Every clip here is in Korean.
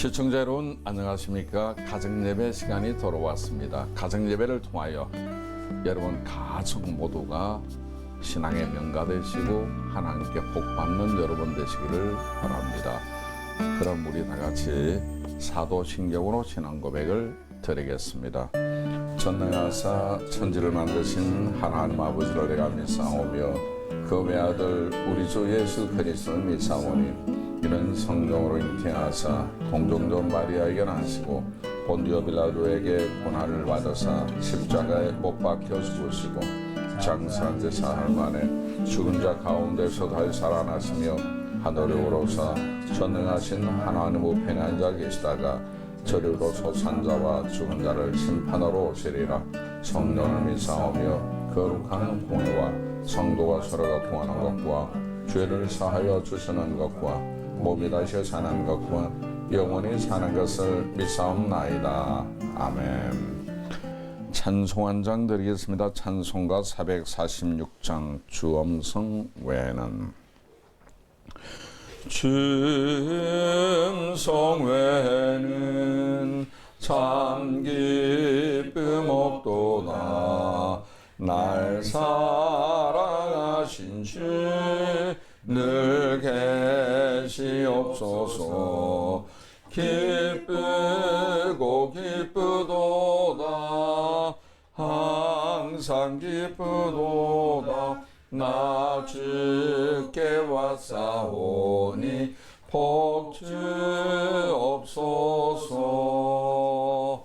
시청자 여러분 안녕하십니까? 가정예배 시간이 돌아왔습니다. 가정예배를 통하여 여러분 가족 모두가 신앙의 명가 되시고 하나님께 복받는 여러분 되시기를 바랍니다. 그럼 우리 다 같이 사도신경으로 신앙 고백을 드리겠습니다. 전능하사 천지를 만드신 하나님 아버지를 내가 믿사오며 그 외아들 우리 주 예수 그리스도를 믿사오니 이런 성령으로 잉태하사 동정녀 마리아에게 나시고 본디오 빌라도에게 고난을 받으사 십자가에 못 박혀 죽으시고 장사한 지 사흘 만에 죽은 자 가운데서 다시 살아나시며 하늘에 오르사 전능하신 하나님 우편에 앉아 계시다가 저리로서 산자와 죽은 자를 심판하러 오시리라. 성령을 믿사오며 거룩한 공회와 성도가 서로가 통하는 것과 죄를 사하여 주시는 것과 몸이 다시 사는 것과 영원히 사는 것을 믿사옵나이다. 아멘. 찬송 한 장 드리겠습니다. 찬송가 446장 주엄성 외에는 주음성 외에는 참 기쁨 없도다. 날 사랑하신 주 늘 계시옵소서. 기쁘고 기쁘도다. 항상 기쁘도다. 나 주께 왔사오니 복 주옵소서.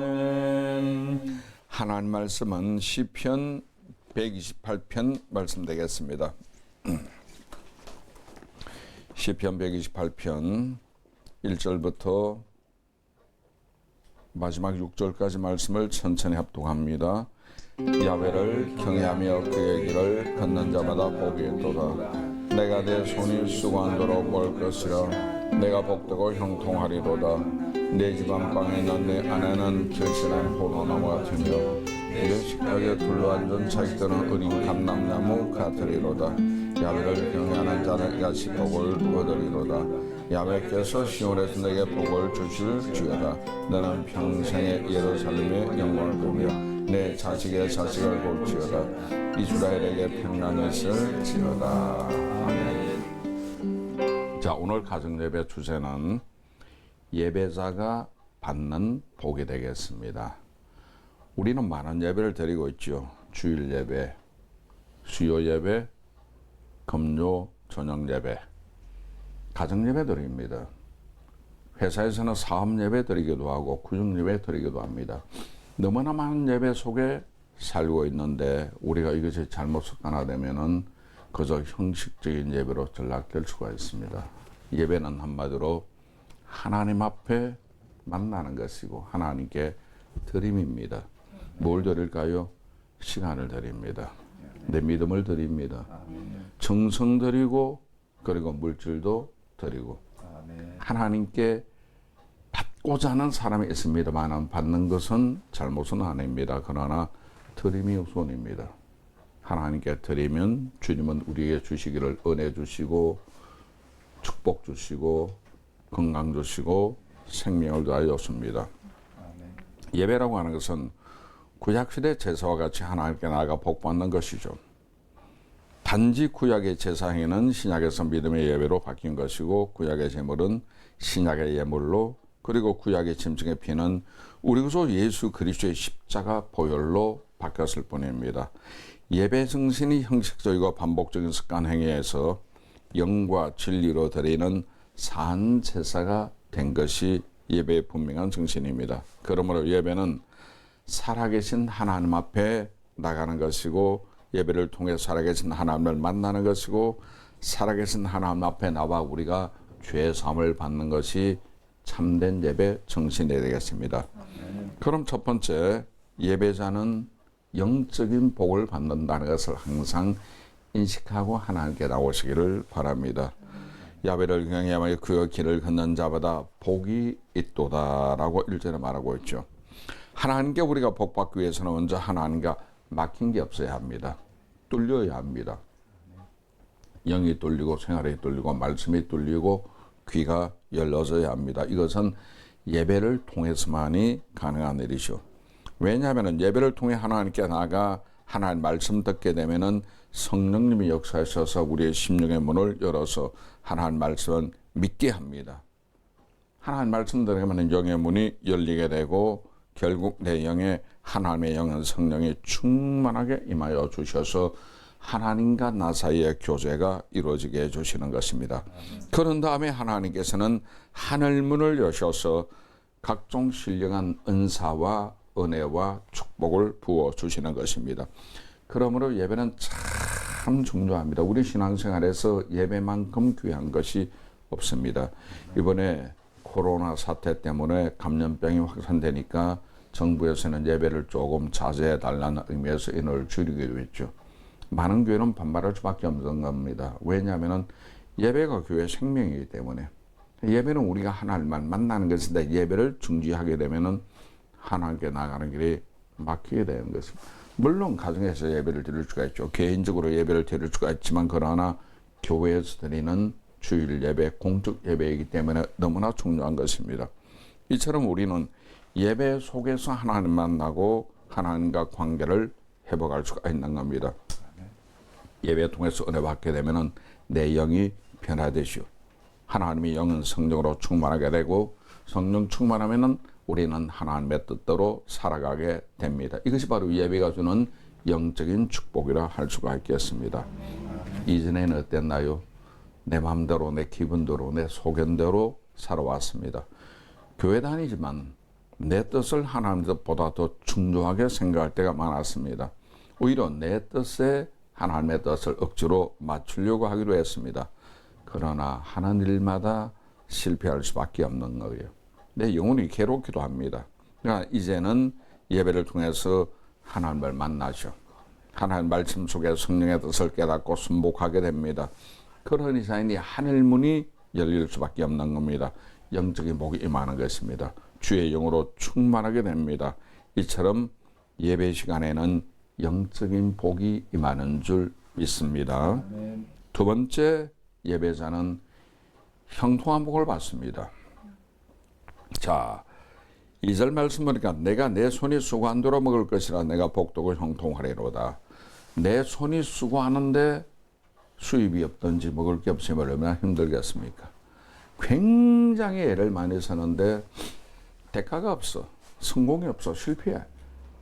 아멘. 하나님 말씀은 시편 128편 말씀 되겠습니다. 시편 128편 1절부터 마지막 6절까지 말씀을 천천히 합독합니다. 야훼를 경외하며 그의 길을 걷는 자마다 복이 있도다. 내가 내 손이 수고한도록 볼 것이라. 내가 복되고 형통하리로다. 내 집 안방에 있는 내 아내는 결실한 포도나무 같으며 내 식탁에 둘러앉은 자식들은 어린 감람나무 같으리로다. 야훼를 경외하는 자는 야시 복을 얻으리로다. 야훼께서 시온에서 내게 복을 주실 주여다. 너는 평생에 예루살렘의 영광을 보며 내 자식의 자식을 볼지어다. 이스라엘에게 평강이 있을지어다. 아멘. 자, 오늘 가정예배 주제는 예배자가 받는 복이 되겠습니다. 우리는 많은 예배를 드리고 있죠. 주일 예배, 수요 예배, 금요 저녁 예배, 가정 예배 드립니다. 회사에서는 사업 예배 드리기도 하고 구역 예배 드리기도 합니다. 너무나 많은 예배 속에 살고 있는데 우리가 이것이 잘못 습관화되면은 그저 형식적인 예배로 전락될 수가 있습니다. 예배는 한마디로 하나님 앞에 만나는 것이고 하나님께 드림입니다. 뭘 드릴까요? 시간을 드립니다. 내 믿음을 드립니다. 정성 드리고 그리고 물질도 드리고 하나님께 받고자 하는 사람이 있습니다만 받는 것은 잘못은 아닙니다. 그러나 드림이 우선입니다. 하나님께 드리면 주님은 우리에게 주시기를 은혜 주시고 축복 주시고 건강 주시고 생명을 더하여 줍니다. 예배라고 하는 것은 구약시대 제사와 같이 하나님께 나아가 복받는 것이죠. 단지 구약의 제사행위는 신약에서 믿음의 예배로 바뀐 것이고 구약의 제물은 신약의 예물로 그리고 구약의 짐승의 피는 우리 구주 예수 그리스도의 십자가 보혈로 바뀌었을 뿐입니다. 예배 정신이 형식적이고 반복적인 습관 행위에서 영과 진리로 드리는 산 제사가 된 것이 예배의 분명한 정신입니다. 그러므로 예배는 살아계신 하나님 앞에 나가는 것이고 예배를 통해 살아계신 하나님을 만나는 것이고 살아계신 하나님 앞에 나와 우리가 죄 사함을 받는 것이 참된 예배 정신이 되겠습니다. 그럼 첫 번째, 예배자는 영적인 복을 받는다는 것을 항상 인식하고 하나님께 나오시기를 바랍니다. 야훼를 경외하며 그의 길을 걷는 자마다 복이 있도다라고 1절에 말하고 있죠. 하나님께 우리가 복받기 위해서는 먼저 하나님과 막힌 게 없어야 합니다. 뚫려야 합니다. 영이 뚫리고 생활이 뚫리고 말씀이 뚫리고 귀가 열려져야 합니다. 이것은 예배를 통해서만이 가능한 일이죠. 왜냐하면 예배를 통해 하나님께 나아가 하나님 말씀 듣게 되면은 성령님이 역사하셔서 우리의 심령의 문을 열어서 하나님 말씀을 믿게 합니다. 하나님 말씀 들으면 영의 문이 열리게 되고 결국 내 영에 하나님의 영은 성령이 충만하게 임하여 주셔서 하나님과 나 사이의 교제가 이루어지게 해주시는 것입니다. 그런 다음에 하나님께서는 하늘문을 여셔서 각종 신령한 은사와 은혜와 축복을 부어주시는 것입니다. 그러므로 예배는 참 중요합니다. 우리 신앙생활에서 예배만큼 귀한 것이 없습니다. 이번에 코로나 사태 때문에 감염병이 확산되니까 정부에서는 예배를 조금 자제해달라는 의미에서 인원을 줄이기도 했죠. 많은 교회는 반발할 수밖에 없는 겁니다. 왜냐하면 예배가 교회의 생명이기 때문에 예배는 우리가 하나님만 만나는 것인데 예배를 중지하게 되면 하나님께 나가는 길이 막히게 되는 것입니다. 물론 가정에서 예배를 드릴 수가 있죠. 개인적으로 예배를 드릴 수가 있지만 그러나 교회에서 드리는 주일 예배, 공적 예배이기 때문에 너무나 중요한 것입니다. 이처럼 우리는 예배 속에서 하나님 만나고 하나님과 관계를 회복할 수가 있는 겁니다. 예배 통해서 은혜 받게 되면 내 영이 변화되시오. 하나님의 영은 성령으로 충만하게 되고 성령 충만하면 우리는 하나님의 뜻대로 살아가게 됩니다. 이것이 바로 예배가 주는 영적인 축복이라 할 수가 있겠습니다. 이전에는 어땠나요? 내 마음대로, 내 기분대로, 내 소견대로 살아왔습니다. 교회 다니지만 내 뜻을 하나님 뜻보다 더 중요하게 생각할 때가 많았습니다. 오히려 내 뜻에 하나님의 뜻을 억지로 맞추려고 하기로 했습니다. 그러나 하는 일마다 실패할 수밖에 없는 거예요. 내 영혼이 괴롭기도 합니다. 그러니까 이제는 예배를 통해서 하나님을 만나죠. 하나님 말씀 속에 성령의 뜻을 깨닫고 순복하게 됩니다. 그런 이상이 하늘문이 열릴 수밖에 없는 겁니다. 영적인 복이 임하는 것입니다. 주의 영으로 충만하게 됩니다. 이처럼 예배 시간에는 영적인 복이 임하는 줄 믿습니다. 두 번째, 예배자는 형통한 복을 받습니다. 자, 2절 말씀 보니까 내가 내 손이 수고한 대로 먹을 것이라 내가 복되고 형통하리로다. 내 손이 수고하는데 수입이 없든지 먹을 게 없으면 얼마나 힘들겠습니까? 굉장히 애를 많이 쓰는데 대가가 없어. 성공이 없어. 실패해.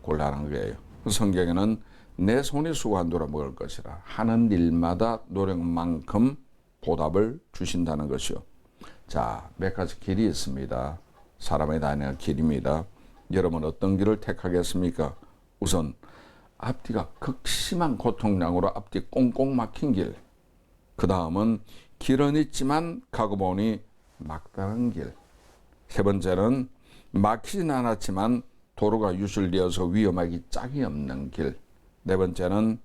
곤란한 거예요. 성경에는 내 손이 수고한 대로 먹을 것이라 하는 일마다 노력만큼 보답을 주신다는 것이요. 자, 몇 가지 길이 있습니다. 사람의 다니는 길입니다. 여러분 어떤 길을 택하겠습니까? 우선 앞뒤가 극심한 고통량으로 앞뒤 꽁꽁 막힌 길. 그 다음은 길은 있지만 가고 보니 막다른 길. 세 번째는 막히진 않았지만 도로가 유실되어서 위험하기 짝이 없는 길. 네 번째는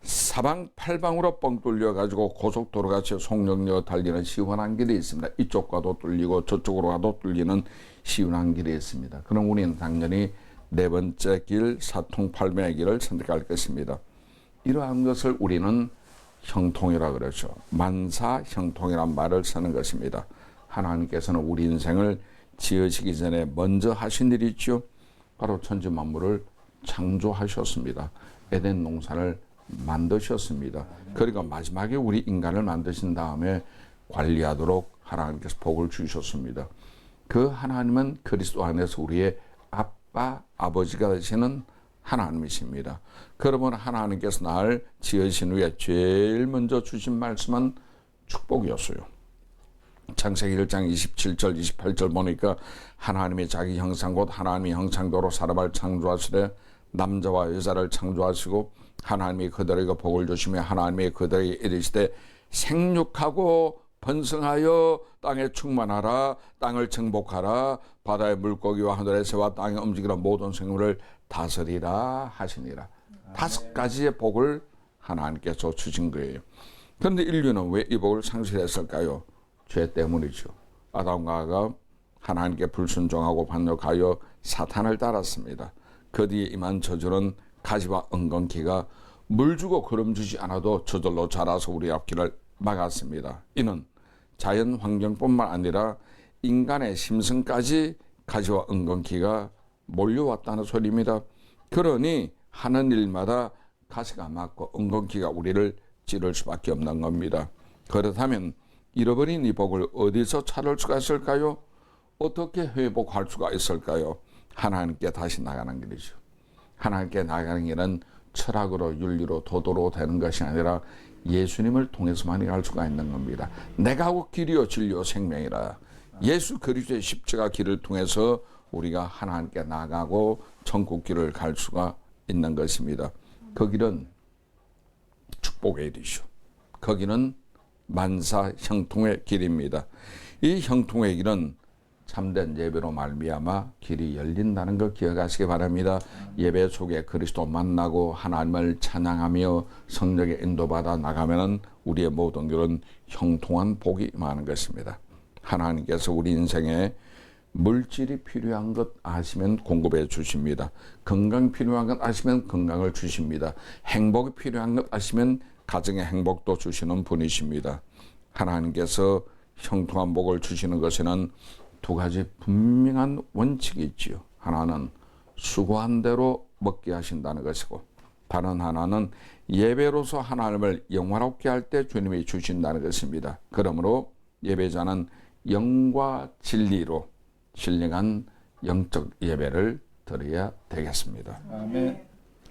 사방팔방으로 뻥 뚫려가지고 고속도로같이 속력려 달리는 시원한 길이 있습니다. 이쪽 가도 뚫리고 저쪽으로 가도 뚫리는 시원한 길이 있습니다. 그럼 우리는 당연히 네 번째 길, 사통팔매의 길을 선택할 것입니다. 이러한 것을 우리는 형통이라 그러죠. 만사형통이란 말을 쓰는 것입니다. 하나님께서는 우리 인생을 지으시기 전에 먼저 하신 일이 있죠. 바로 천지 만물을 창조하셨습니다. 에덴 농산을 만드셨습니다. 그러니까 마지막에 우리 인간을 만드신 다음에 관리하도록 하나님께서 복을 주셨습니다. 그 하나님은 그리스도 안에서 우리의 아빠, 아버지가 되시는 하나님이십니다. 그러면 하나님께서 날 지으신 후에 제일 먼저 주신 말씀은 축복이었어요. 창세기 1장 27절 28절 보니까 하나님이 자기 형상 곧 하나님의 형상대로 사람을 창조하시되 남자와 여자를 창조하시고 하나님이 그들에게 복을 주시며 하나님이 그들에게 이르시되 생육하고 번성하여 땅에 충만하라 땅을 정복하라 바다의 물고기와 하늘의 새와 땅에 움직이는 모든 생물을 다스리라 하시니라. 5가지의 복을 하나님께서 주신 거예요. 그런데 인류는 왜 이 복을 상실했을까요? 죄 때문이죠. 아담과 하가 하나님께 불순종하고 반역하여 사탄을 따랐습니다. 그 뒤에 임한 저주는 가지와 엉겅퀴가 물 주고 거름 주지 않아도 저절로 자라서 우리 앞길을 막았습니다. 이는 자연 환경뿐만 아니라 인간의 심성까지 가시와 엉겅퀴가 몰려왔다는 소리입니다. 그러니 하는 일마다 가시가 많고 엉겅퀴가 우리를 찌를 수밖에 없는 겁니다. 그렇다면 잃어버린 이 복을 어디서 찾을 수가 있을까요? 어떻게 회복할 수가 있을까요? 하나님께 다시 나가는 길이죠. 하나님께 나가는 길은 철학으로 윤리로 도도로 되는 것이 아니라 예수님을 통해서만이 갈 수가 있는 겁니다. 내가 하고 길이요 진리요 생명이라. 예수 그리스도의 십자가 길을 통해서 우리가 하나님께 나가고 천국 길을 갈 수가 있는 것입니다. 그 길은 축복의 길이죠. 그 길은 만사 형통의 길입니다. 이 형통의 길은 참된 예배로 말미암아 길이 열린다는 걸 기억하시기 바랍니다. 예배 속에 그리스도 만나고 하나님을 찬양하며 성령의 인도받아 나가면 우리의 모든 길은 형통한 복이 많은 것입니다. 하나님께서 우리 인생에 물질이 필요한 것 아시면 공급해 주십니다. 건강 필요한 것 아시면 건강을 주십니다. 행복이 필요한 것 아시면 가정의 행복도 주시는 분이십니다. 하나님께서 형통한 복을 주시는 것에는 두 가지 분명한 원칙이 있지요. 하나는 수고한 대로 먹게 하신다는 것이고, 다른 하나는 예배로서 하나님을 영화롭게 할 때 주님이 주신다는 것입니다. 그러므로 예배자는 영과 진리로 신령한 영적 예배를 드려야 되겠습니다. 아멘.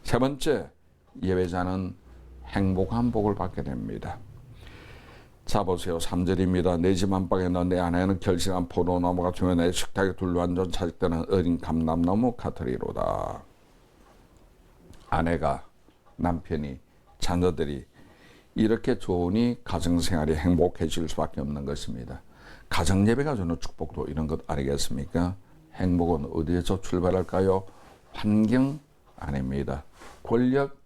세 번째, 예배자는 행복한 복을 받게 됩니다. 자 보세요. 3절입니다. 내 집 안방에는 내 아내는 결실한 포도나무 같으며 내 식탁에 둘러앉은 자식들은 어린 감람나무 같으리로다. 아내가, 남편이, 자녀들이 이렇게 좋으니 가정생활이 행복해질 수밖에 없는 것입니다. 가정예배가 주는 축복도 이런 것 아니겠습니까? 행복은 어디에서 출발할까요? 환경 아닙니다. 권력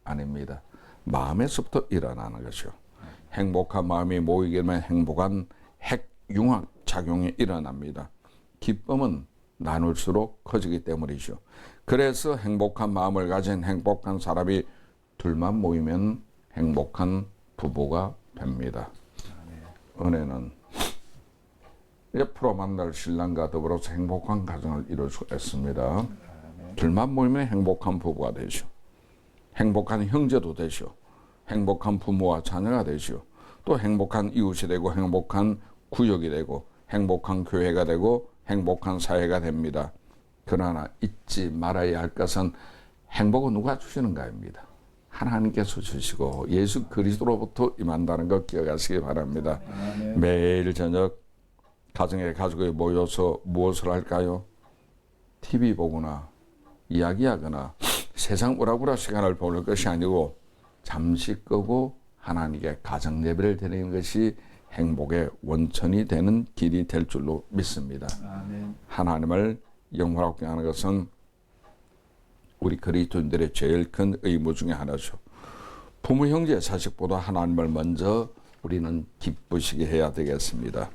아닙니다. 마음에서부터 일어나는 것이요. 행복한 마음이 모이게 되면 행복한 핵융합 작용이 일어납니다. 기쁨은 나눌수록 커지기 때문이죠. 그래서 행복한 마음을 가진 행복한 사람이 둘만 모이면 행복한 부부가 됩니다. 은혜는 옆으로 만날 신랑과 더불어서 행복한 가정을 이룰 수 있습니다. 둘만 모이면 행복한 부부가 되죠. 행복한 형제도 되죠. 행복한 부모와 자녀가 되죠. 또 행복한 이웃이 되고 행복한 구역이 되고 행복한 교회가 되고 행복한 사회가 됩니다. 그러나 잊지 말아야 할 것은 행복은 누가 주시는가입니다. 하나님께서 주시고 예수 그리스도로부터 임한다는 것 기억하시기 바랍니다. 아멘. 매일 저녁 가정의 가족이 모여서 무엇을 할까요? TV 보거나 이야기하거나 세상 우라부라 시간을 보낼 것이 아니고 잠시 끄고 하나님께 가정 예배를 드리는 것이 행복의 원천이 되는 길이 될 줄로 믿습니다. 아멘. 하나님을 영화롭게 하는 것은 우리 그리스도인들의 제일 큰 의무 중에 하나죠. 부모 형제 자식보다 하나님을 먼저 우리는 기쁘시게 해야 되겠습니다.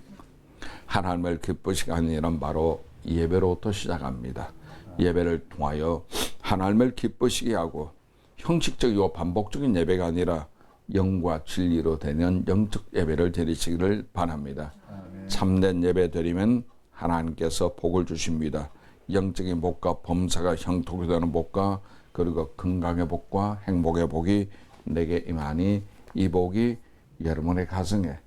하나님을 기쁘시게 하는 일은 바로 예배로부터 시작합니다. 예배를 통하여 하나님을 기쁘시게 하고 형식적이고 반복적인 예배가 아니라 영과 진리로 되는 영적 예배를 드리시기를 바랍니다. 아멘. 참된 예배 드리면 하나님께서 복을 주십니다. 영적인 복과 범사가 형통이 되는 복과 그리고 건강의 복과 행복의 복이 내게 임하니 이 복이 여러분의 가정에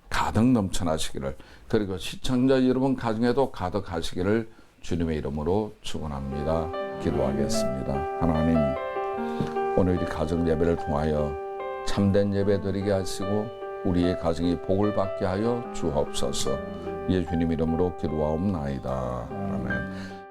가득 넘쳐나시기를, 그리고 시청자 여러분 가정에도 가득하시기를 주님의 이름으로 축원합니다. 기도하겠습니다. 하나님, 오늘 이 가정 예배를 통하여 참된 예배 드리게 하시고 우리의 가정이 복을 받게 하여 주옵소서. 예수님 이름으로 기도하옵나이다. 아멘.